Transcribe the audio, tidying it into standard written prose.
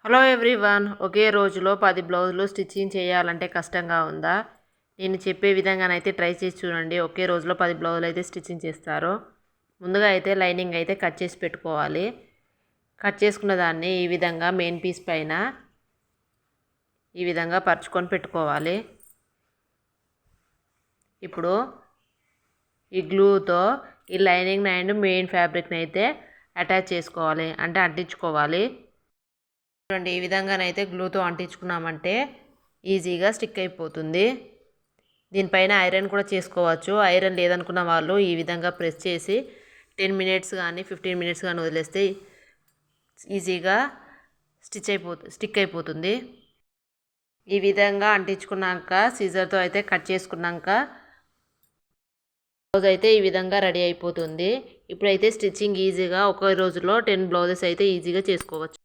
Hello everyone, ఒకే రోజులో 10 బ్లౌజులు stitching చేయాలంటే కష్టంగా ఉందా? నేను చెప్పే విధంగానైతే ట్రై చేసి చూడండి. ఒకే రోజులో 10 బ్లౌజులు అయితే స్టిచ్చింగ్ చేస్తారు. ముందుగా అయితే లైనింగ్ అయితే కట్ చేసి పెట్టుకోవాలి. కట్ చేసుకున్న దాన్ని ఈ విధంగా మెయిన్ పీస్ పైన ఈ విధంగా పరుచుకొని పెట్టుకోవాలి. ఇప్పుడు ఈ గ్లూతో ఈ లైనింగ్ అండ్ మెయిన్ ఫ్యాబ్రిక్ని అయితే అటాచ్ చేసుకోవాలి, అంటే అంటించుకోవాలి. చూడండి, ఈ విధంగానైతే గ్లూతో అంటించుకున్నామంటే ఈజీగా స్టిక్ అయిపోతుంది. దీనిపైన ఐరన్ కూడా చేసుకోవచ్చు. ఐరన్ లేదనుకున్న వాళ్ళు ఈ విధంగా ప్రెస్ చేసి 10 మినిట్స్ కానీ 15 మినిట్స్ కానీ వదిలేస్తే ఈజీగా స్టిక్ అయిపోతుంది. ఈ విధంగా అంటించుకున్నాక సీజర్తో అయితే కట్ చేసుకున్నాక బ్లౌజ్ అయితే ఈ విధంగా రెడీ అయిపోతుంది. ఇప్పుడైతే స్టిచ్చింగ్ ఈజీగా ఒక రోజులో 10 బ్లౌజెస్ అయితే ఈజీగా చేసుకోవచ్చు.